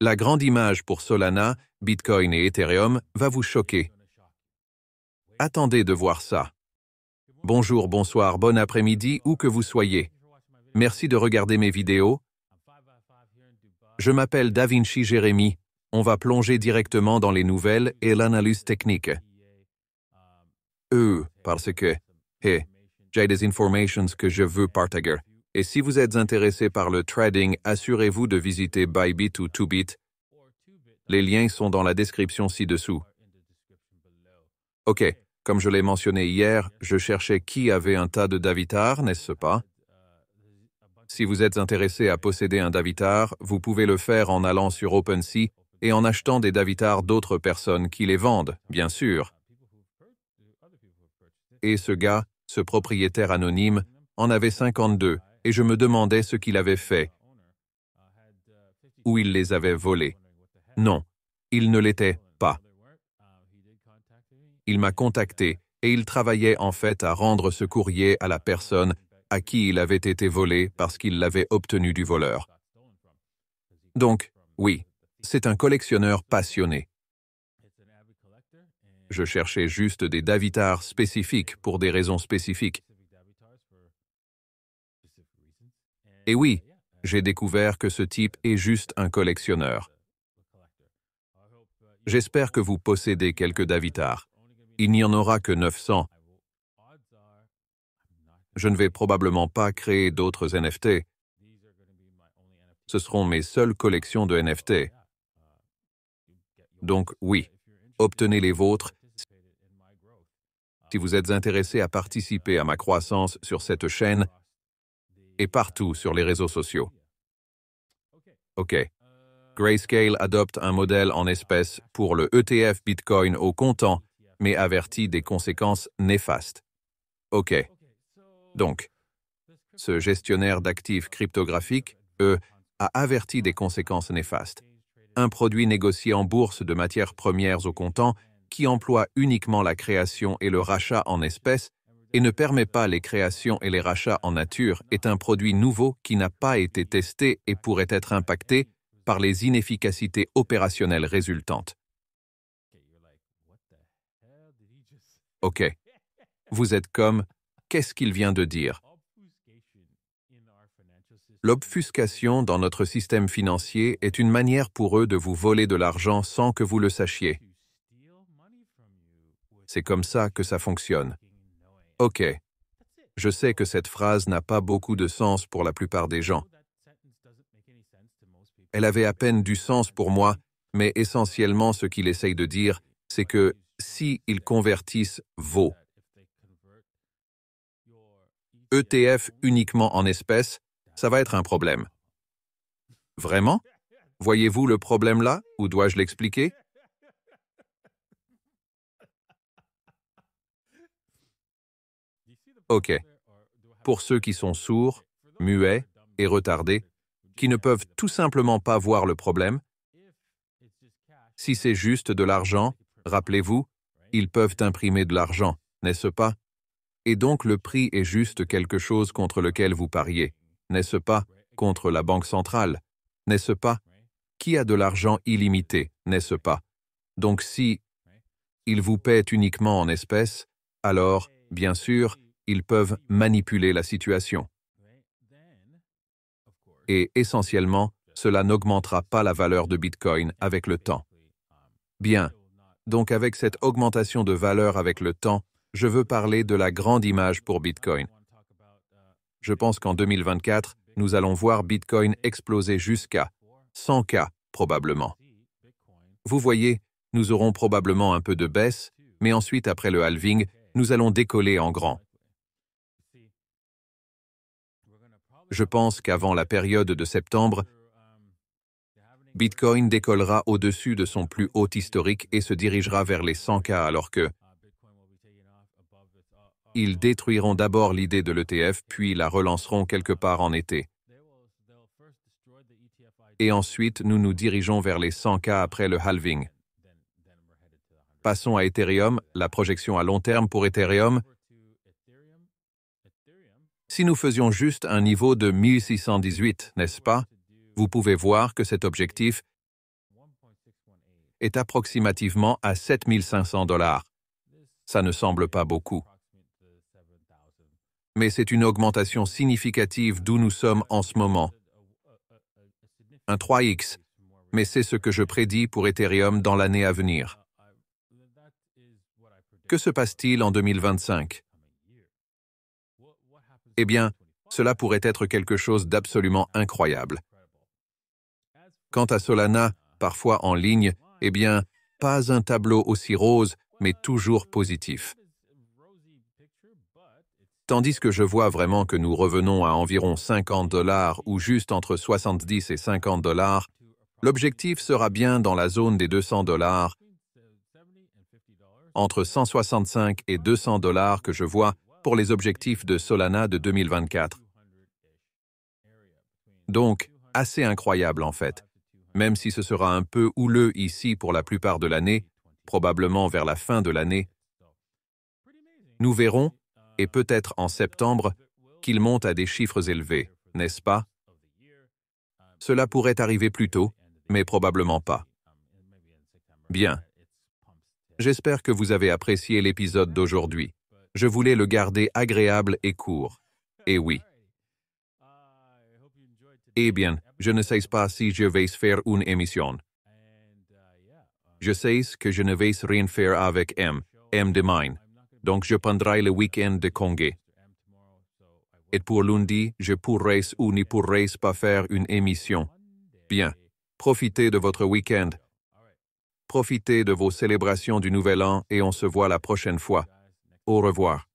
La grande image pour Solana, Bitcoin et Ethereum va vous choquer. Attendez de voir ça. Bonjour, bonsoir, bon après-midi, où que vous soyez. Merci de regarder mes vidéos. Je m'appelle Davinci Jérémy. On va plonger directement dans les nouvelles et l'analyse technique. Parce que, j'ai des informations que je veux partager. Et si vous êtes intéressé par le trading, assurez-vous de visiter Bybit ou 2Bit. Les liens sont dans la description ci-dessous. Ok, comme je l'ai mentionné hier, je cherchais qui avait un tas de Davitar, n'est-ce pas? Si vous êtes intéressé à posséder un Davitar, vous pouvez le faire en allant sur OpenSea et en achetant des Davitars d'autres personnes qui les vendent, bien sûr. Et ce gars, ce propriétaire anonyme, en avait 52, et je me demandais ce qu'il avait fait. Ou il les avait volés. Non, il ne l'était pas. Il m'a contacté, et il travaillait en fait à rendre ce courrier à la personne à qui il avait été volé parce qu'il l'avait obtenu du voleur. Donc, oui, c'est un collectionneur passionné. Je cherchais juste des Davitars spécifiques pour des raisons spécifiques. Et oui, j'ai découvert que ce type est juste un collectionneur. J'espère que vous possédez quelques Davitars. Il n'y en aura que 900. Je ne vais probablement pas créer d'autres NFT. Ce seront mes seules collections de NFT. Donc oui, obtenez les vôtres si vous êtes intéressé à participer à ma croissance sur cette chaîne et partout sur les réseaux sociaux. Ok. Grayscale adopte un modèle en espèces pour le ETF Bitcoin au comptant, mais avertit des conséquences néfastes. Ok. Donc, ce gestionnaire d'actifs cryptographiques, a averti des conséquences néfastes. Un produit négocié en bourse de matières premières au comptant qui emploie uniquement la création et le rachat en espèces et ne permet pas les créations et les rachats en nature est un produit nouveau qui n'a pas été testé et pourrait être impacté par les inefficacités opérationnelles résultantes. Ok. Vous êtes comme, qu'est-ce qu'il vient de dire? L'obfuscation dans notre système financier est une manière pour eux de vous voler de l'argent sans que vous le sachiez. C'est comme ça que ça fonctionne. Ok. Je sais que cette phrase n'a pas beaucoup de sens pour la plupart des gens. Elle avait à peine du sens pour moi, mais essentiellement ce qu'il essaye de dire, c'est que si ils convertissent vos ETF uniquement en espèces, ça va être un problème. Vraiment? Voyez-vous le problème là, ou dois-je l'expliquer? Ok. Pour ceux qui sont sourds, muets et retardés, qui ne peuvent tout simplement pas voir le problème, si c'est juste de l'argent, rappelez-vous, ils peuvent imprimer de l'argent, n'est-ce pas? Et donc le prix est juste quelque chose contre lequel vous pariez, n'est-ce pas? Contre la banque centrale, n'est-ce pas? Qui a de l'argent illimité, n'est-ce pas? Donc si ils vous paient uniquement en espèces, alors, bien sûr, ils peuvent manipuler la situation. Et essentiellement, cela n'augmentera pas la valeur de Bitcoin avec le temps. Bien, donc avec cette augmentation de valeur avec le temps, je veux parler de la grande image pour Bitcoin. Je pense qu'en 2024, nous allons voir Bitcoin exploser jusqu'à 100K probablement. Vous voyez, nous aurons probablement un peu de baisse, mais ensuite après le halving, nous allons décoller en grand. Je pense qu'avant la période de septembre, Bitcoin décollera au-dessus de son plus haut historique et se dirigera vers les 100K alors que ils détruiront d'abord l'idée de l'ETF puis la relanceront quelque part en été. Et ensuite, nous nous dirigeons vers les 100K après le halving. Passons à Ethereum, la projection à long terme pour Ethereum. Si nous faisions juste un niveau de 1618, n'est-ce pas? Vous pouvez voir que cet objectif est approximativement à 7 500 $. Ça ne semble pas beaucoup. Mais c'est une augmentation significative d'où nous sommes en ce moment. Un 3x, mais c'est ce que je prédis pour Ethereum dans l'année à venir. Que se passe-t-il en 2025? Eh bien, cela pourrait être quelque chose d'absolument incroyable. Quant à Solana, parfois en ligne, eh bien, pas un tableau aussi rose, mais toujours positif. Tandis que je vois vraiment que nous revenons à environ 50 $ ou juste entre 70 et 50 $, l'objectif sera bien dans la zone des 200 $, entre 165 et 200 $ que je vois pour les objectifs de Solana de 2024. Donc, assez incroyable en fait. Même si ce sera un peu houleux ici pour la plupart de l'année, probablement vers la fin de l'année, nous verrons, et peut-être en septembre, qu'il monte à des chiffres élevés, n'est-ce pas? Cela pourrait arriver plus tôt, mais probablement pas. Bien. J'espère que vous avez apprécié l'épisode d'aujourd'hui. Je voulais le garder agréable et court. Et oui. Eh bien, je ne sais pas si je vais faire une émission. Je sais que je ne vais rien faire avec M demain. Donc je prendrai le week-end de congé. Et pour lundi, je pourrais ou ne pourrais pas faire une émission. Bien. Profitez de votre week-end. Profitez de vos célébrations du Nouvel An et on se voit la prochaine fois. Au revoir.